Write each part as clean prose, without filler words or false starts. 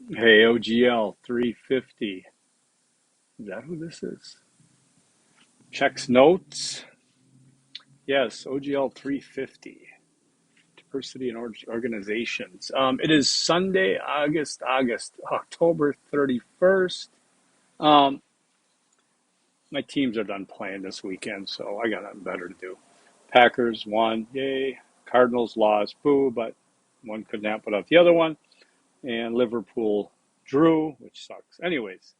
Hey, OGL 350. Is that who this is? Checks notes. Yes, OGL 350. Diversity and Organizations. It is Sunday, October 31st. Um, my teams are done playing this weekend, so I got nothing better to do. Packers won, yay. Cardinals lost, boo, but one could not put out the other one. And Liverpool drew, which sucks. Anyways,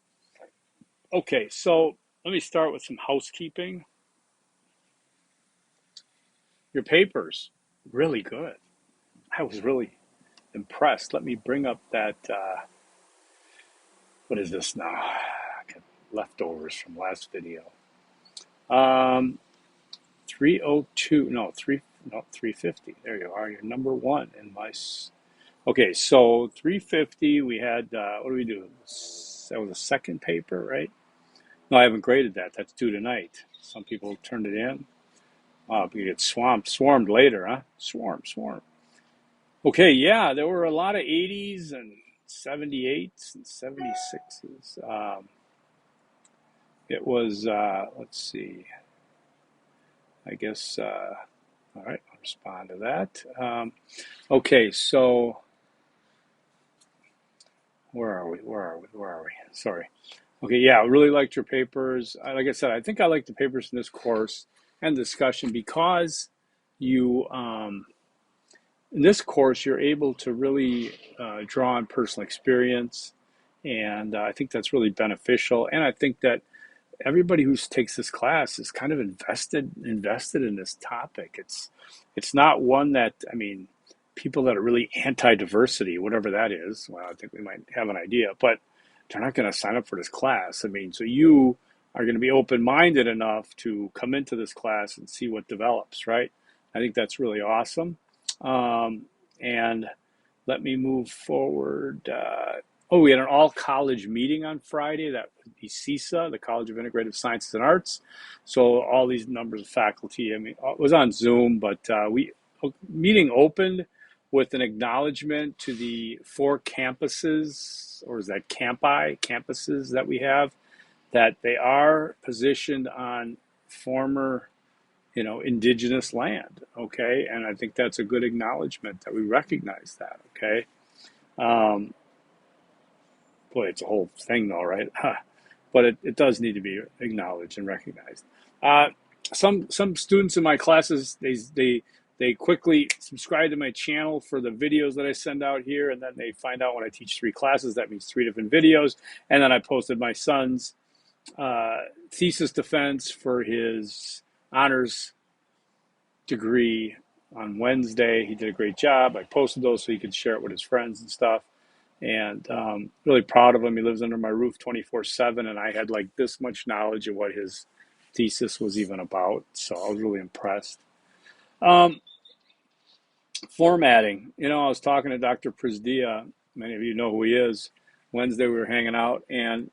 okay, so let me start with some housekeeping. Your papers, really good. I was really impressed. Let me bring up that. What is this now? Leftovers from last video. Um, 302. No, 350. There you are. You're number one in my. Okay, so 350. We had. What do we do? That was a second paper, right? No, I haven't graded that. That's due tonight. Some people turned it in. You get swarmed later, huh? Swarm. Okay, yeah, there were a lot of 80s and 78s and 76s. It was, let's see, I guess, all right, I'll respond to that. Okay, so where are we? Sorry. Okay, yeah, I really liked your papers. Like I said, I think I like the papers in this course and discussion because you, in this course, you're able to really draw on personal experience, and I think that's really beneficial. And I think that everybody who takes this class is kind of invested in this topic. It's not one that, I mean, people that are really anti-diversity, whatever that is. Well, I think we might have an idea, but they're not going to sign up for this class. I mean, so you are going to be open-minded enough to come into this class and see what develops, right? I think that's really awesome. And let me move forward. We had an all-college meeting on Friday. That would be CISA, the College of Integrative Sciences and Arts. So all these numbers of faculty. I mean, it was on Zoom, but we meeting opened with an acknowledgement to the four campuses, or is that campuses that we have, that they are positioned on former indigenous land, okay? And I think that's a good acknowledgement that we recognize that, okay? Um, Boy, it's a whole thing though, right? But it does need to be acknowledged and recognized. Uh, some students in my classes, they quickly subscribe to my channel for the videos that I send out here, and then they find out when I teach three classes, that means three different videos. And then I posted my son's thesis defense for his honors degree on Wednesday. He did a great job. I posted those so he could share it with his friends and stuff. And really proud of him. He lives under my roof 24/7, and I had like this much knowledge of what his thesis was even about. So I was really impressed. Um, Formatting. I was talking to Dr. Prisdia. Many of you know who he is. Wednesday we were hanging out, and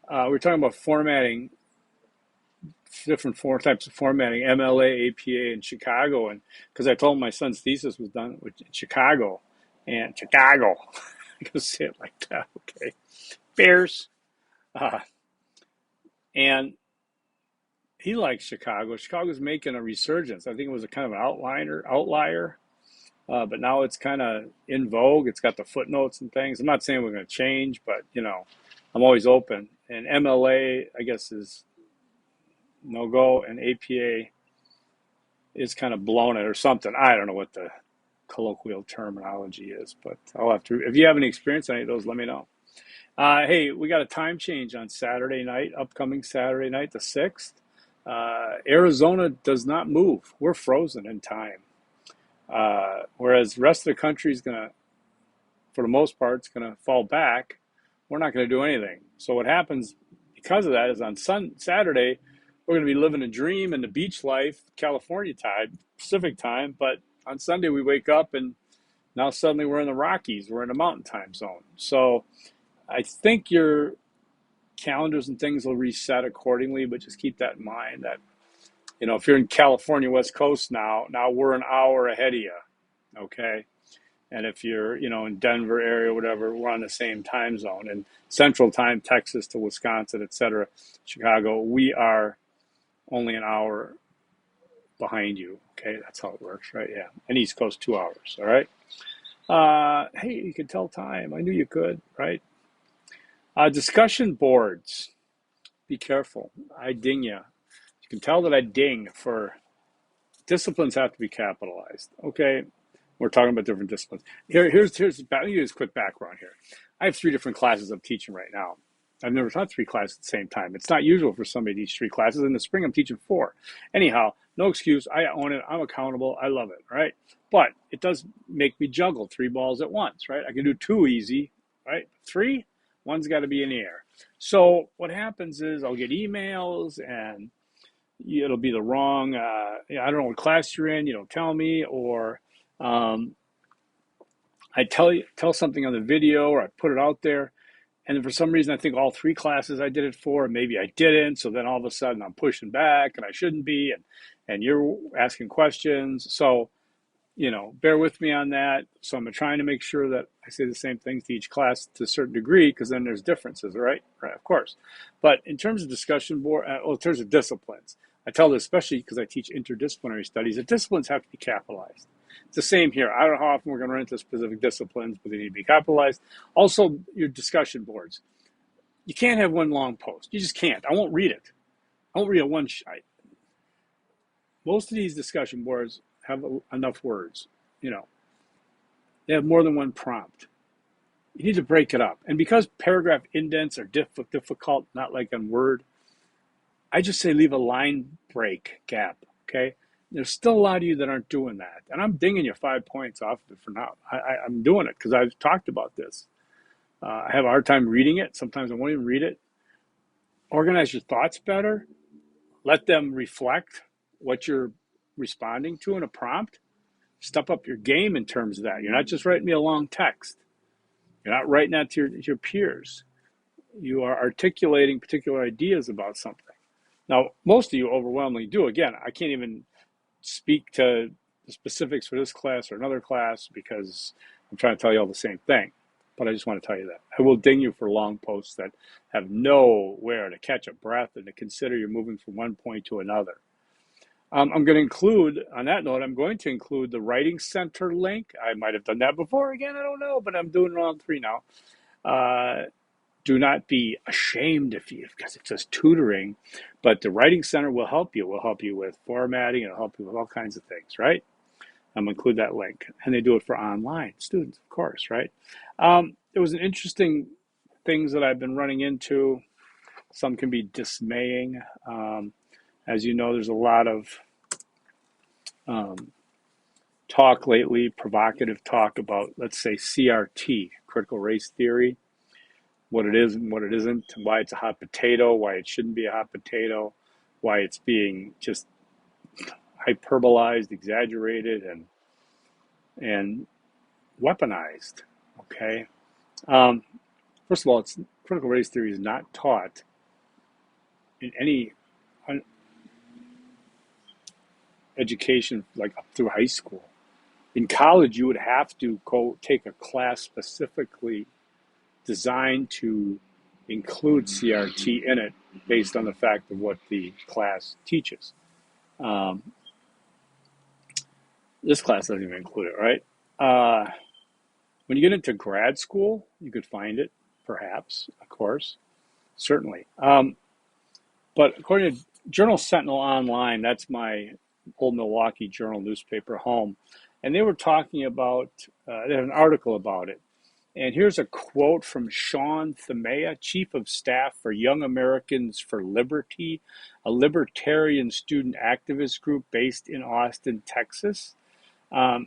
we were talking about formatting, different four types of formatting: MLA, APA, and Chicago. And because I told him my son's thesis was done with Chicago, and Chicago. I go say it like that, okay? Bears. Uh, and he likes Chicago. Chicago's making a resurgence. I think it was a kind of an outlier, but now it's kind of in vogue. It's got the footnotes and things. I'm not saying we're going to change, but I'm always open. And MLA, I guess, is no go, and APA is kind of blown it or something. I don't know what the colloquial terminology is, but I'll have to. If you have any experience on any of those, let me know. Hey, we got a time change on Saturday night, upcoming Saturday night, the 6th. Arizona does not move. We're frozen in time. Whereas the rest of the country is going to, for the most part, it's going to fall back. We're not going to do anything. So what happens because of that is on Saturday, we're going to be living a dream in the beach life, California time, Pacific time. But on Sunday, we wake up and now suddenly we're in the Rockies. We're in a mountain time zone. So I think your calendars and things will reset accordingly, but just keep that in mind that, if you're in California, West Coast now we're an hour ahead of you, okay? And if you're, in Denver area or whatever, we're on the same time zone. And Central Time, Texas to Wisconsin, et cetera, Chicago, we are only an hour behind you. Okay, that's how it works, right? Yeah. And East Coast, 2 hours. All right. Hey, you can tell time. I knew you could, right? Discussion boards. Be careful. I ding you. You can tell that I ding for disciplines have to be capitalized. Okay. We're talking about different disciplines. Here's I'll give you this quick background here. I have 3 different classes I'm teaching right now. I've never taught 3 classes at the same time. It's not usual for somebody to teach 3 classes. In the spring, I'm teaching 4. Anyhow, no excuse. I own it. I'm accountable. I love it. Right. But it does make me juggle 3 balls at once. Right. I can do 2 easy. Right. 3, one's got to be in the air. So what happens is I'll get emails and it'll be the wrong, I don't know what class you're in. You don't tell me, or I tell something on the video, or I put it out there, and then for some reason I think all 3 classes I did it for, and maybe I didn't. So then all of a sudden I'm pushing back, and I shouldn't be, and you're asking questions. So bear with me on that. So I'm trying to make sure that I say the same things to each class to a certain degree, because then there's differences, right? Right, of course. But in terms of discussion board, in terms of disciplines, I tell this especially because I teach interdisciplinary studies, that disciplines have to be capitalized. It's the same here. I don't know how often we're going to run into specific disciplines, but they need to be capitalized. Also, your discussion boards. You can't have one long post. You just can't. I won't read it. I won't read a one shot. Most of these discussion boards have enough words. They have more than one prompt. You need to break it up. And because paragraph indents are difficult, not like on Word, I just say leave a line break gap, okay? There's still a lot of you that aren't doing that. And I'm dinging you 5 points off of it for now. I'm doing it because I've talked about this. I have a hard time reading it. Sometimes I won't even read it. Organize your thoughts better. Let them reflect what you're responding to in a prompt. Step up your game in terms of that. You're not just writing me a long text. You're not writing that to your peers. You are articulating particular ideas about something. Now, most of you overwhelmingly do. Again, I can't even speak to the specifics for this class or another class because I'm trying to tell you all the same thing. But I just want to tell you that. I will ding you for long posts that have nowhere to catch a breath and to consider you're moving from one point to another. I'm going to include, on that note, I'm going to include the Writing Center link. I might have done that before. Again, I don't know, but I'm doing round 3 now. Do not be ashamed because it says tutoring, but the Writing Center will help you. Will help you with formatting. It'll help you with all kinds of things, right? I'm going to include that link. And they do it for online students, of course, right? There was an interesting things that I've been running into. Some can be dismaying. As you know, there's a lot of talk lately, provocative talk about, let's say, CRT, critical race theory, what it is and what it isn't, why it's a hot potato, why it shouldn't be a hot potato, why it's being just hyperbolized, exaggerated, and weaponized. Okay. First of all, critical race theory is not taught in any education like up through high school. In college, you would have to go take a class specifically designed to include CRT in it based on the fact of what the class teaches. This class doesn't even include it, right? When you get into grad school, you could find it, perhaps, of course, certainly. But according to Journal Sentinel Online, that's my old Milwaukee Journal newspaper home, and they were talking about, they had an article about it. And here's a quote from Sean Themea, Chief of Staff for Young Americans for Liberty, a libertarian student activist group based in Austin, Texas.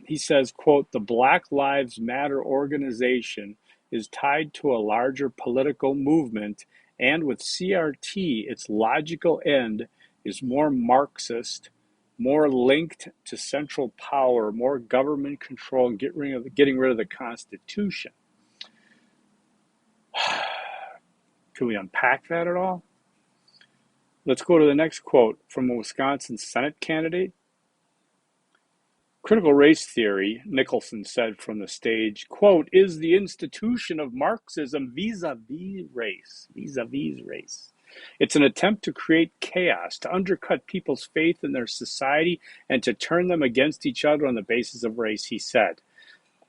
He says, quote, the Black Lives Matter organization is tied to a larger political movement, and with CRT, its logical end is more Marxist, more linked to central power, more government control, and getting rid of the Constitution. Can we unpack that at all? Let's go to the next quote from a Wisconsin Senate candidate. Critical race theory, Nicholson said from the stage, quote, is the institution of Marxism vis-a-vis race, vis-a-vis race. It's an attempt to create chaos, to undercut people's faith in their society, and to turn them against each other on the basis of race, he said.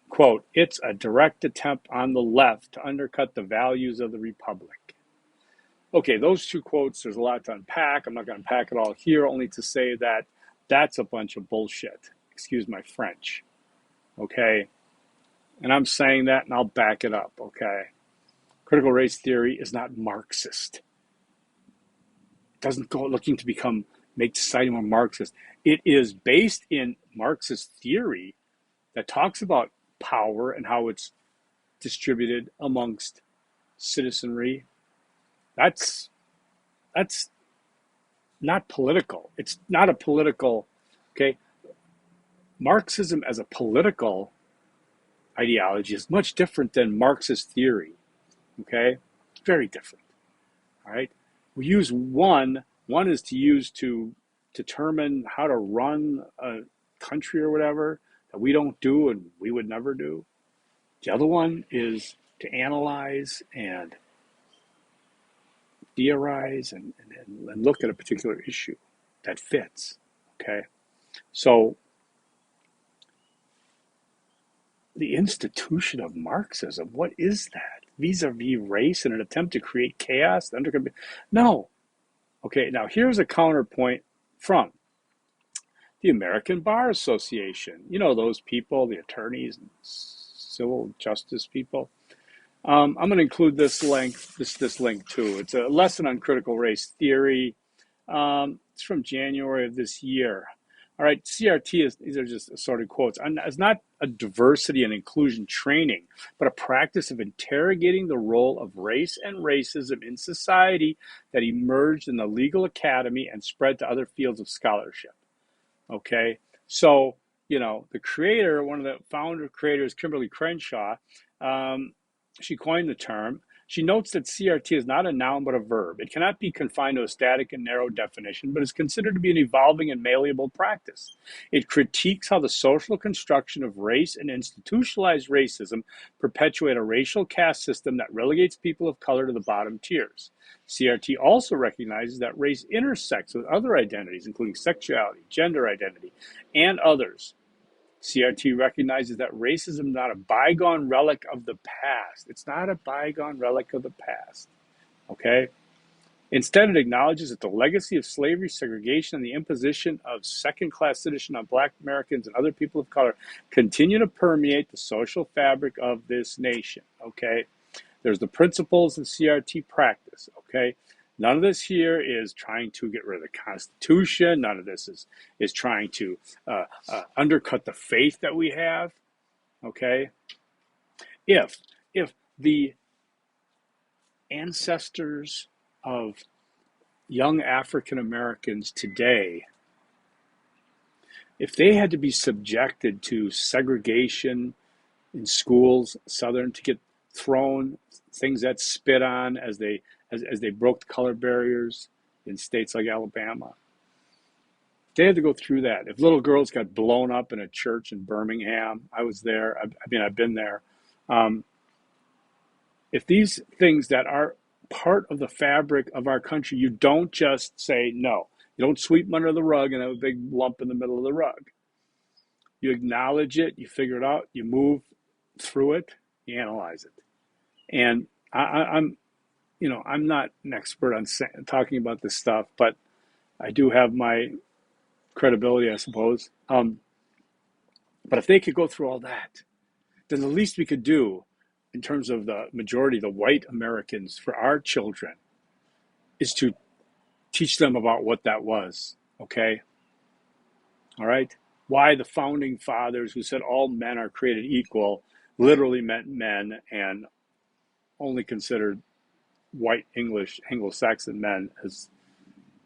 Quote, it's a direct attempt on the left to undercut the values of the Republic. Okay, those two quotes, there's a lot to unpack. I'm not going to unpack it all here, only to say that that's a bunch of bullshit. Excuse my French. Okay? And I'm saying that and I'll back it up. Okay? Critical race theory is not Marxist. It doesn't go looking to make society more Marxist. It is based in Marxist theory that talks about power and how it's distributed amongst citizenry. That's not political. It's not a political, okay? Marxism as a political ideology is much different than Marxist theory, okay? Very different, all right? We use one is to use to determine how to run a country or whatever that we don't do and we would never do. The other one is to analyze and theorize and look at a particular issue that fits, okay? So the institution of Marxism, what is that? Vis-a-vis race in an attempt to create chaos? No. Okay, now here's a counterpoint from the American Bar Association. You know those people, the attorneys and civil justice people. I'm going to include this link too. It's a lesson on critical race theory. It's from January of this year. All right, CRT these are just assorted quotes. It's not a diversity and inclusion training, but a practice of interrogating the role of race and racism in society that emerged in the legal academy and spread to other fields of scholarship. Okay, so, the creator, one of the founder creators, Kimberly Crenshaw, she coined the term. She notes that CRT is not a noun but a verb. It cannot be confined to a static and narrow definition, but is considered to be an evolving and malleable practice. It critiques how the social construction of race and institutionalized racism perpetuate a racial caste system that relegates people of color to the bottom tiers. CRT also recognizes that race intersects with other identities, including sexuality, gender identity, and others. CRT recognizes that racism is not a bygone relic of the past. It's not a bygone relic of the past, okay? Instead, it acknowledges that the legacy of slavery, segregation, and the imposition of second-class citizenship on Black Americans and other people of color continue to permeate the social fabric of this nation, okay? There's the principles of CRT practice, okay? None of this here is trying to get rid of the Constitution. None of this is trying to undercut the faith that we have, okay? If the ancestors of young African Americans today, if they had to be subjected to segregation in schools, Southern, to get thrown things that spit on as they broke the color barriers in states like Alabama. They had to go through that. If little girls got blown up in a church in Birmingham, I was there. I've been there. If these things that are part of the fabric of our country, you don't just say no. You don't sweep them under the rug and have a big lump in the middle of the rug. You acknowledge it, you figure it out, you move through it, you analyze it. And I'm not an expert on talking about this stuff, but I do have my credibility, I suppose. But if they could go through all that, then the least we could do in terms of the majority, the white Americans, for our children, is to teach them about what that was, okay? All right? Why the founding fathers, who said all men are created equal, literally meant men and only considered white English Anglo-Saxon men as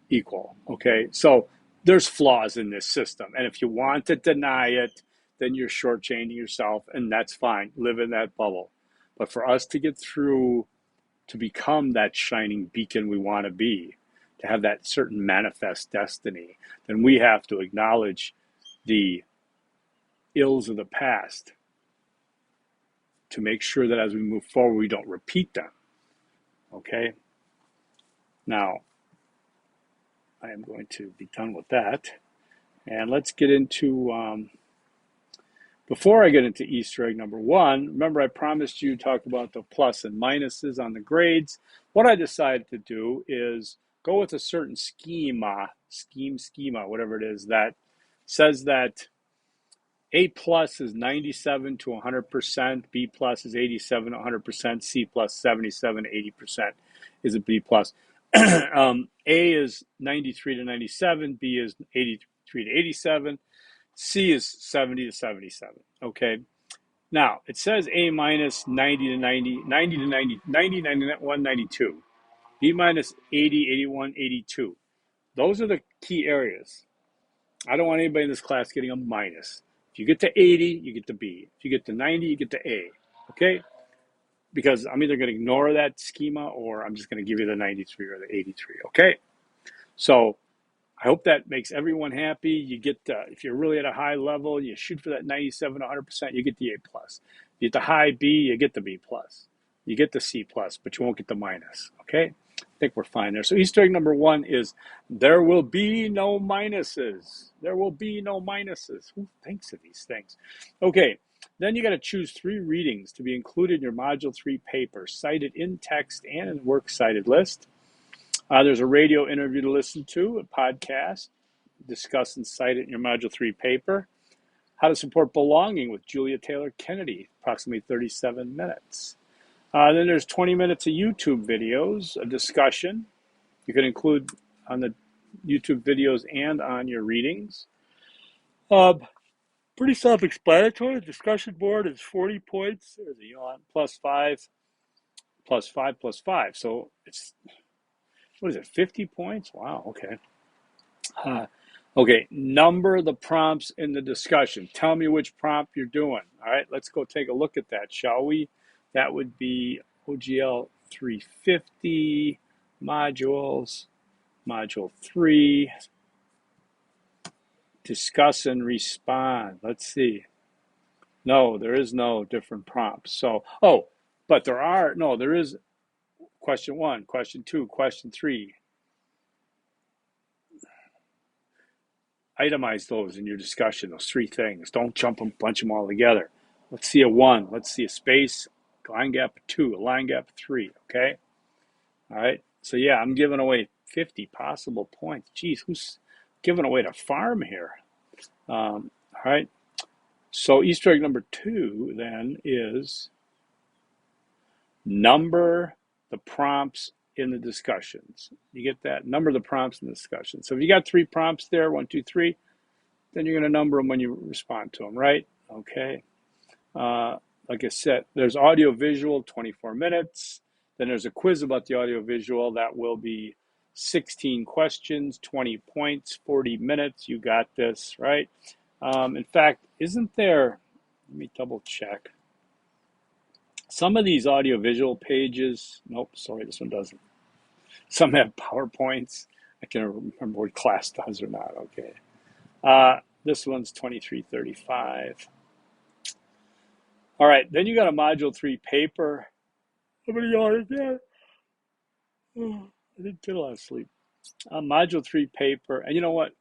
equal, okay? So there's flaws in this system. And if you want to deny it, then you're shortchanging yourself, and that's fine. Live in that bubble. But for us to get through, to become that shining beacon we want to be, to have that certain manifest destiny, then we have to acknowledge the ills of the past to make sure that as we move forward, we don't repeat them. Okay? Now, I am going to be done with that. And let's get into, before I get into Easter egg number one, remember I promised you to talk about the plus and minuses on the grades. What I decided to do is go with a certain schema, whatever it is, that says that A plus is 97 to 100%, B plus is 87 to 100%, C plus 77 to 80% is a B plus. A is 93 to 97, B is 83 to 87, C is 70 to 77. Okay. Now, it says A minus 90 to 90, 90 to 90, 90, 91, 92. B minus 80, 81, 82. Those are the key areas. I don't want anybody in this class getting a minus. If you get to 80, you get to B. If you get to 90, you get to A. Okay? Because I'm either going to ignore that schema or I'm just going to give you the 93 or the 83. Okay? So I hope that makes everyone happy. You get, if you're really at a high level, you shoot for that 97, 100%, you get the A plus. You get the high B, you get the B plus. You get the C plus, but you won't get the minus. Okay? I think we're fine there. So Easter egg number one is there will be no minuses. There will be no minuses. Who thinks of these things? Okay, then you got to choose 3 readings to be included in your Module 3 paper, cited in text and in works cited list. There's a radio interview to listen to, a podcast, discuss and cite it in your Module 3 paper. How to support belonging with Julia Taylor Kennedy, approximately 37 minutes. Then there's 20 minutes of YouTube videos, a discussion. You can include on the YouTube videos and on your readings. Pretty self-explanatory. The discussion board is 40 points. There's a yawn, plus 5, plus 5, plus 5. So it's, what is it, 50 points? Wow, okay. Okay, number the prompts in the discussion. Tell me which prompt you're doing. All right, let's go take a look at that, shall we? That would be OGL 350 modules, module 3, discuss and respond. Let's see. No, there is no different prompts. So, but there is question 1, question 2, question 3. Itemize those in your discussion, those 3 things. Don't bunch them all together. Let's see a 1. Let's see a space, line gap 2, a line gap 3, okay? All right. So, yeah, I'm giving away 50 possible points. Geez, who's giving away the farm here? All right. So, Easter egg number 2 then is number the prompts in the discussions. You get that? Number the prompts in the discussion. So if you got 3 prompts there, 1, 2, 3, then you're going to number them when you respond to them, right? Okay. Like I said, there's audio visual, 24 minutes. Then there's a quiz about the audio visual. That will be 16 questions, 20 points, 40 minutes. You got this, right? In fact, isn't there, let me double check. Some of these audio visual pages, nope, sorry, this one doesn't. Some have PowerPoints. I can't remember what class does or not, okay. This one's 2335. All right, then you got a Module 3 paper. Somebody yawned again. Oh, I didn't get a lot of sleep. A Module 3 paper, and you know what?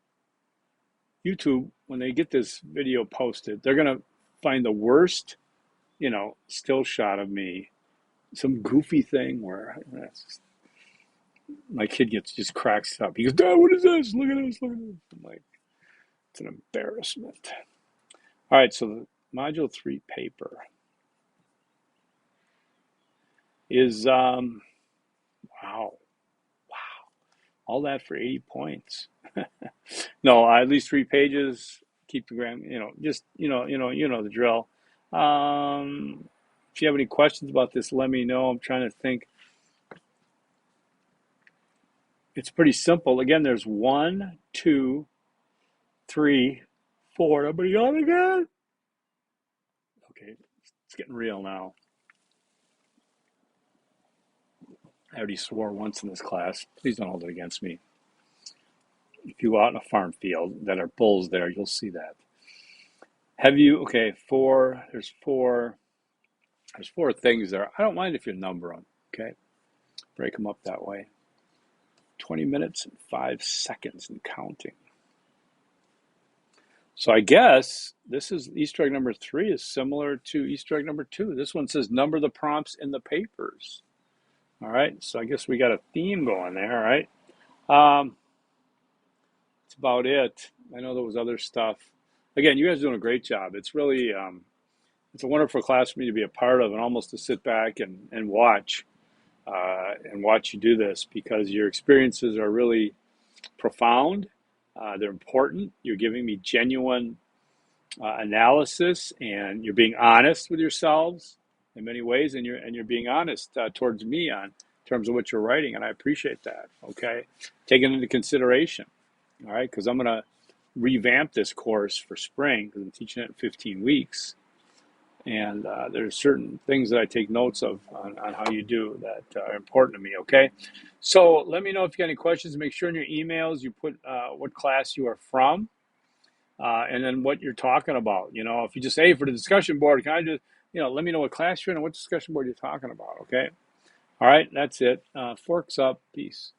YouTube, when they get this video posted, they're going to find the worst, still shot of me. Some goofy thing where my kid just cracks up. He goes, Dad, what is this? Look at this, look at this. I'm like, it's an embarrassment. All right, so the Module 3 paper is, wow, all that for 80 points. No, at least 3 pages, keep the gram, just, you know the drill. If you have any questions about this, let me know. I'm trying to think. It's pretty simple. Again, there's 1, 2, 3, 4. Everybody on again? Okay, it's getting real now. I already swore once in this class. Please don't hold it against me. If you go out in a farm field that are bulls there, you'll see that. Have you, okay, there's four things there. I don't mind if you number them, okay? Break them up that way. 20 minutes and 5 seconds and counting. So I guess this is Easter egg number 3 is similar to Easter egg number 2. This one says number the prompts in the papers. All right, so I guess we got a theme going there, all right? Um, that's about it. I know there was other stuff. Again, you guys are doing a great job. It's really, it's a wonderful class for me to be a part of and almost to sit back and watch you do this because your experiences are really profound. They're important. You're giving me genuine analysis, and you're being honest with yourselves in many ways, and you're being honest towards me on terms of what you're writing, and I appreciate that. Okay, taking into consideration. All right, because I'm going to revamp this course for spring because I'm teaching it in 15 weeks. And there's certain things that I take notes of on how you do that are important to me, okay? So let me know if you got any questions. Make sure in your emails you put what class you are from and then what you're talking about. You know, if you just say, hey, for the discussion board, can I just, let me know what class you're in and what discussion board you're talking about, okay? All right, that's it. Forks up. Peace.